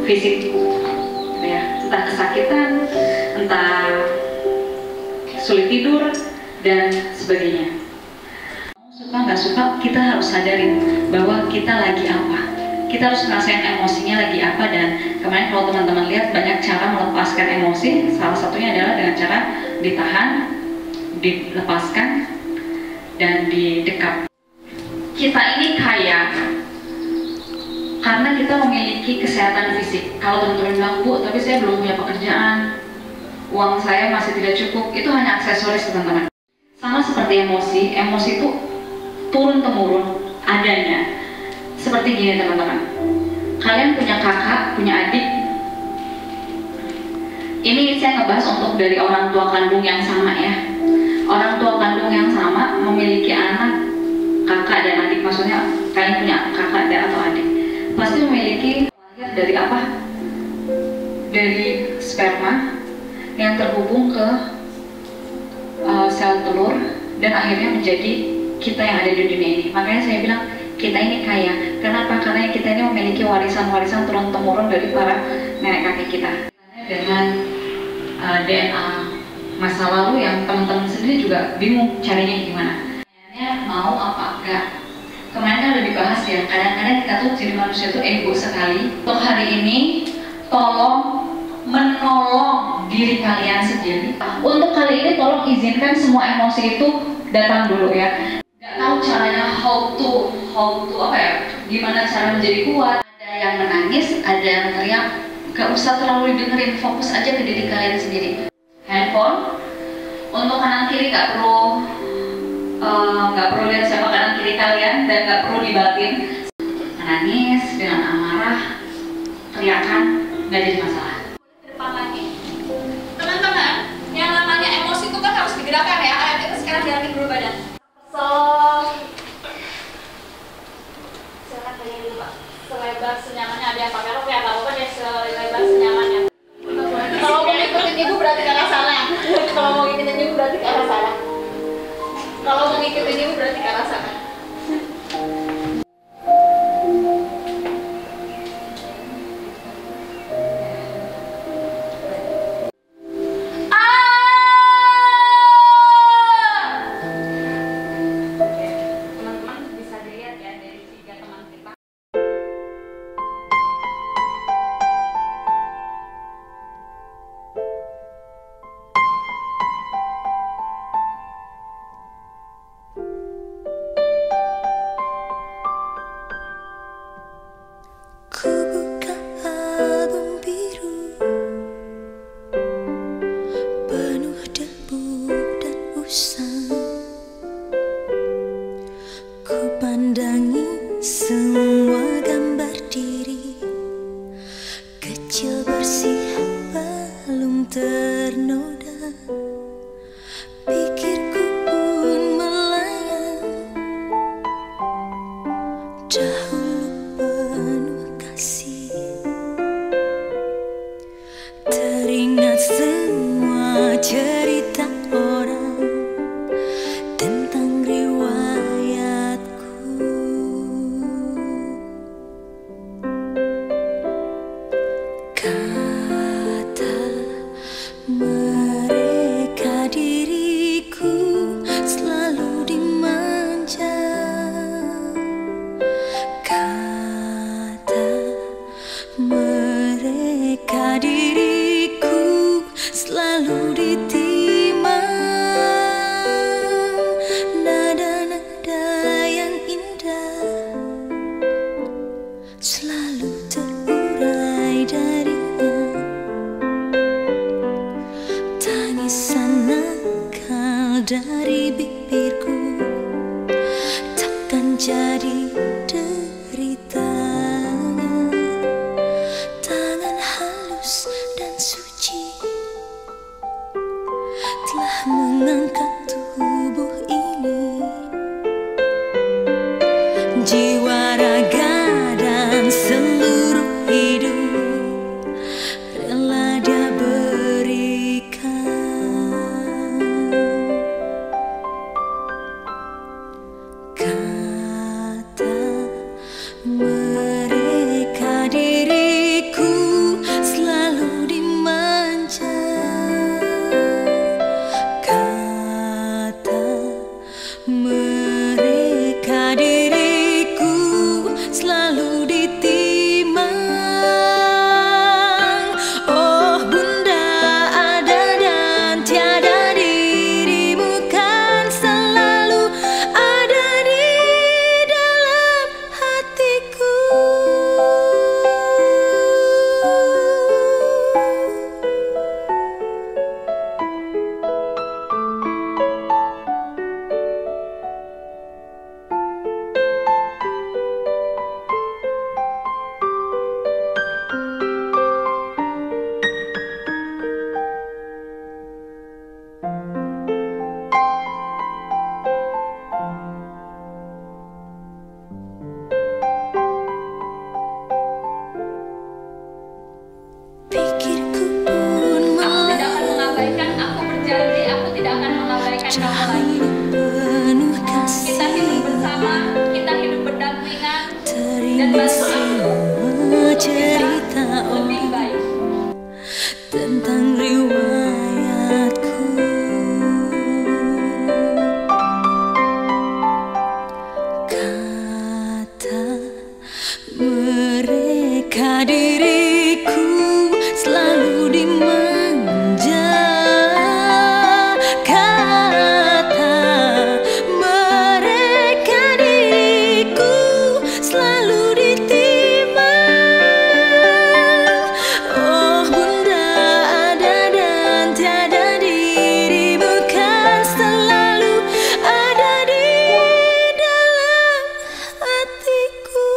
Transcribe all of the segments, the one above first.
fisikku, ya, entah kesakitan, entah sulit tidur dan sebagainya. Suka nggak suka, kita harus sadarin bahwa kita lagi apa, kita harus ngerasain emosinya lagi apa. Dan kemarin kalau teman-teman lihat banyak cara melepaskan emosi, salah satunya adalah dengan cara ditahan, dilepaskan, dan didekap. Kita ini kaya karena kita memiliki kesehatan fisik. Kalau teman-teman bilang, Bu, tapi saya belum punya pekerjaan, uang saya masih tidak cukup, itu hanya aksesoris teman-teman. Sama seperti emosi, emosi itu turun-temurun adanya. Seperti gini teman-teman, kalian punya kakak, punya adik. Ini saya ngebahas untuk dari orang tua kandung yang sama ya. Orang tua kandung yang sama memiliki anak, kakak dan adik, maksudnya kalian punya kakak dan atau adik, pasti memiliki lahir dari apa? Dari sperma yang terhubung ke sel telur dan akhirnya menjadi kita yang ada di dunia ini. Makanya saya bilang kita ini kaya. Kenapa? Karena kita ini memiliki warisan-warisan turun-temurun dari para nenek kakek kita. Dengan DNA masa lalu yang teman-teman sendiri juga bingung caranya gimana. Mau apa enggak? Kemarin kan udah dibahas ya, kadang-kadang kita tuh jadi manusia tuh ego sekali. Untuk hari ini, tolong menolong diri kalian sendiri. Untuk kali ini tolong izinkan semua emosi itu datang dulu ya. Gak tahu caranya how to apa ya, gimana cara menjadi kuat. Ada yang menangis, ada yang teriak. Gak usah terlalu didengerin, fokus aja ke diri kalian sendiri. Handphone untuk kanan kiri gak perlu lihat siapa kanan kiri kalian dan gak perlu dibatin. Menangis dengan amarah, teriakan, gak jadi masalah. Ke depan lagi, teman-teman, yang namanya emosi itu kan harus digerakkan ya. Ayo kita sekarang gerakin dulu badan. Silakan kalian dulu Pak. Selebar senyamannya, ada yang pakai rok ya, nggak apa-apa deh, selebar senyamannya. Kalau mau ngikutin ibu berarti ke arah sana. Kalau mau ngikutin ibu berarti ke arah sana. Kalau mau ngikutin ibu berarti ke arah sana. Teman-teman bisa dilihat ya dari 3 teman kita. Ku buka album biru penuh debu dan usang. Ku pandangi semua gambar diri kecil bersih belum ternoda. Pikirku pun melayang dahulu penuh kasih. Teringat semua cerita orang tentang riwayatku. Kata mereka diriku selalu dimanja. Kata mereka diriku selalu ditimang. Nada-nada yang indah selalu terurai darinya. Tangisan nakal dari bibirku takkan jadi deritanya. Tangan halus dan suci telah mengangkat tubuh ini. Jiwa, raga, dan seluruh hidup rela dia berikan. Kata mereka diriku akan kamu lagi. penuh kasih Kita hidup bersama, kita hidup berdampingan, dan teringat bantu aku semua cerita lebih orang baik. tentang riwayatku. Kata mereka diriku selalu dimanja. Kata mereka diriku selalu ditimbang. Oh bunda, ada dan tiada dirimu kan selalu ada di dalam hatiku.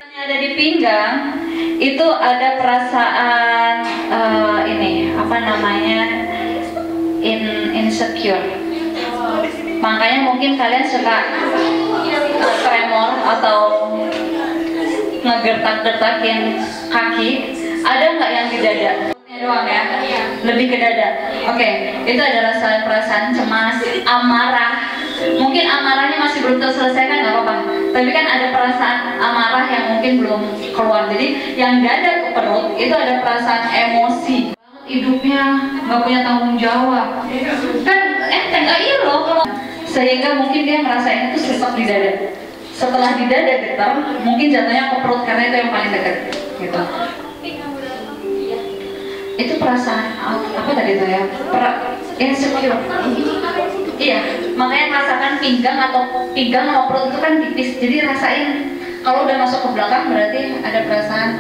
Yang ada di pinggang itu ada perasaan ini apa namanya insecure. Makanya mungkin kalian suka tremor atau ngegertak-gertakin kaki. Ada nggak yang di dada? Doang ya? Lebih ke dada. Oke, itu ada rasa perasaan cemas, amarah. Mungkin amarahnya masih belum terselesaikan, nggak apa-apa. Tapi kan ada perasaan amarah yang mungkin belum keluar. Jadi yang dada ke perut itu ada perasaan emosi. Hidupnya nggak punya tanggung jawab. Kan iya loh kalau sehingga mungkin dia ngerasain itu sesek di dada. Setelah di dada getar, mungkin jatuhnya ke perut karena itu yang paling dekat. Gitu. Itu perasaan apa tadi tuh ya? Insecure. Iya, makanya rasakan pinggang sama perut itu kan tipis. Jadi rasain kalau udah masuk ke belakang berarti ada perasaan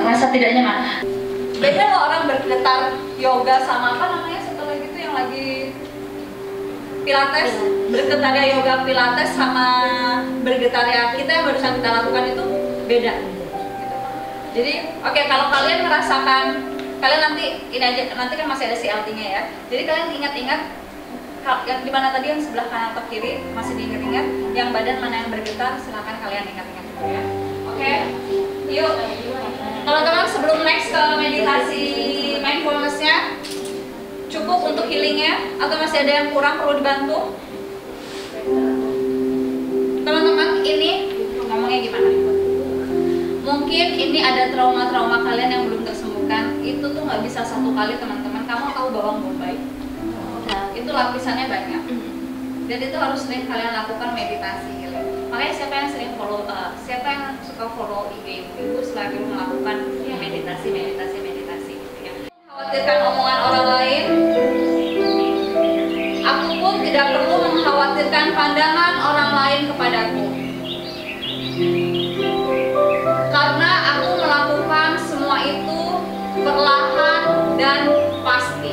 rasa tidak nyaman. Beda loh orang bergetar yoga sama apa namanya setelah gitu yang lagi pilates. Bergetarnya yoga pilates sama bergetarnya kita yang barusan kita lakukan itu beda. Jadi oke, kalau kalian merasakan, kalian nanti ini aja, nanti kan masih ada CLT-nya ya. Jadi kalian ingat-ingat yang di mana tadi yang sebelah kanan atau kiri masih diingat-ingat, yang badan mana yang bergetar silakan kalian ingat-ingat dulu ya. Oke, yuk teman-teman, sebelum next ke meditasi mindfulness-nya, cukup untuk healingnya atau masih ada yang kurang perlu dibantu? Teman-teman, ini ngomongnya gimana? Mungkin ini ada trauma-trauma kalian yang belum tersembuhkan. Itu tuh nggak bisa satu kali teman-teman. Kamu tahu bawang bombay? Itu lapisannya banyak. Dan itu harus sering kalian lakukan meditasi. Makanya siapa yang sering follow, siapa yang suka follow IG Ibu selalu melakukan meditasi. Ya. Khawatirkan omongan orang lain. Aku pun tidak perlu mengkhawatirkan pandangan orang lain kepadaku. Karena aku melakukan semua itu perlahan dan pasti.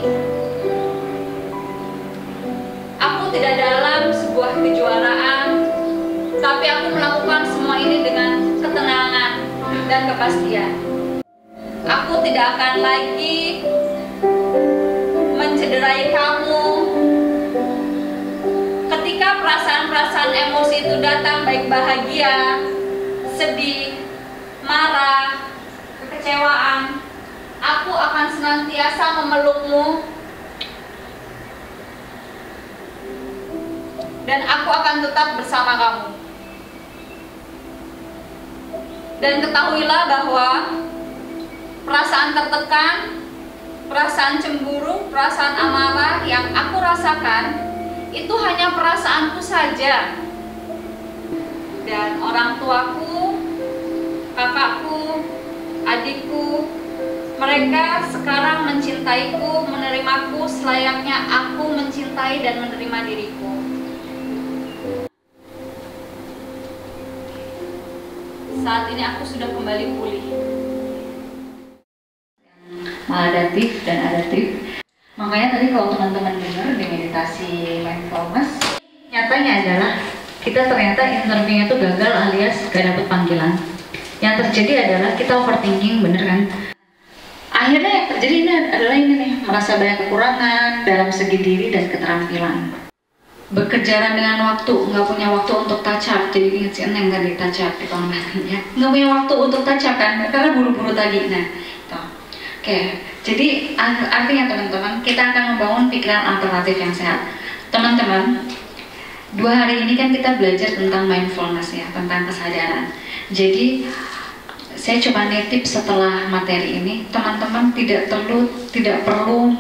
Aku tidak dalam sebuah kejuaraan, tapi aku melakukan semua ini dengan ketenangan dan kepastian. Aku tidak akan lagi mencederai kamu. Ketika perasaan-perasaan emosi itu datang, baik bahagia, sedih, marah, kekecewaan, aku akan senantiasa memelukmu dan aku akan tetap bersama kamu. Dan ketahuilah bahwa perasaan tertekan, perasaan cemburu, perasaan amarah yang aku rasakan itu hanya perasaanku saja. Dan orang tuaku, kakakku, adikku, mereka sekarang mencintaiku, menerimaku selayaknya aku mencintai dan menerima diriku. Saat ini aku sudah kembali pulih. Maladaptif dan adaptif. Makanya tadi kalau teman-teman dengar di meditasi mindfulness, nyatanya adalah kita ternyata interviewnya itu gagal alias gak dapet panggilan. Yang terjadi adalah kita overthinking, bener kan? akhirnya yang terjadi ini adalah ini nih, merasa banyak kekurangan dalam segi diri dan keterampilan. Berkejaran dengan waktu, nggak punya waktu untuk touch up. Jadi ingat si Eneng kan di touch up di ya, nggak punya waktu untuk touch up kan, karena buru-buru tadi. Nah, gitu. Oke, jadi artinya teman-teman, kita akan membangun pikiran alternatif yang sehat. Teman-teman, 2 hari ini kan kita belajar tentang mindfulness ya, tentang kesadaran. Jadi saya coba nitip setelah materi ini, teman-teman tidak perlu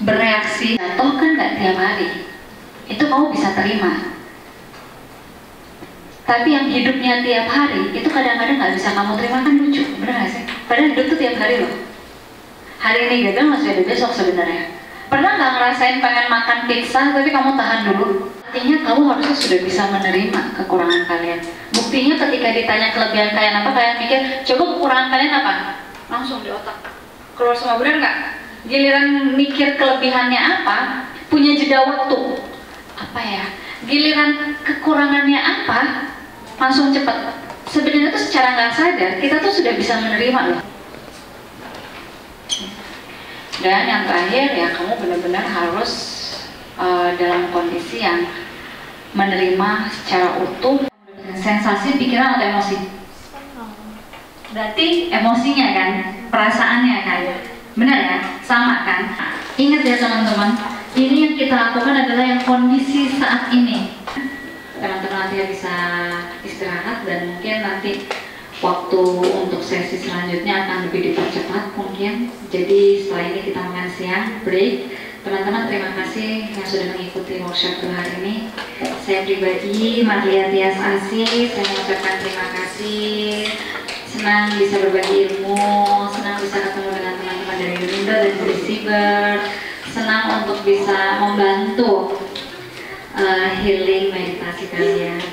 bereaksi. Toh kan nggak tiap hari, itu kamu bisa terima. Tapi yang hidupnya tiap hari, itu kadang-kadang nggak bisa kamu terima, kan lucu, bener nggak sih? Padahal hidup tuh tiap hari loh. Hari ini gagal masih ada besok sebenarnya. Pernah nggak ngerasain pengen makan pizza, tapi kamu tahan dulu? Artinya kamu harusnya sudah bisa menerima kekurangan kalian. Buktinya ketika ditanya kelebihan kalian apa, kalian mikir, coba kekurangan kalian apa? Langsung di otak keluar semua, bener nggak? Giliran mikir kelebihannya apa, punya jeda waktu. Apa ya? Giliran kekurangannya apa, langsung cepet. Sebenarnya tuh secara nggak sadar, kita tuh sudah bisa menerima loh. Dan yang terakhir ya, kamu benar-benar harus dalam kondisi yang menerima secara utuh sensasi, pikiran atau emosi. Berarti emosinya kan, perasaannya kan, benar ya, sama kan. Ingat ya teman-teman, ini yang kita lakukan adalah yang kondisi saat ini. Teman-teman nanti bisa istirahat dan mungkin nanti waktu untuk sesi selanjutnya akan lebih dipercepat mungkin. Jadi setelah ini kita makan siang, break. Teman-teman terima kasih yang sudah mengikuti workshop 2 hari ini. Saya pribadi, Marlia Tias Asih, saya mengucapkan terima kasih. Senang bisa berbagi ilmu, senang bisa ketemu dengan teman-teman dari Indo dan dari Siber. Senang untuk bisa membantu healing meditasi kalian.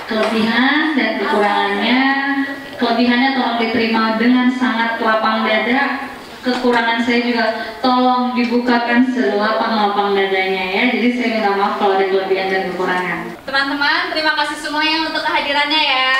Kelebihan dan kekurangannya, kelebihannya tolong diterima dengan sangat lapang dada. Kekurangan saya juga tolong dibukakan selapang-lapang dadanya ya. Jadi saya minta maaf kalau ada kelebihan dan kekurangan. Teman-teman, terima kasih semuanya untuk kehadirannya ya.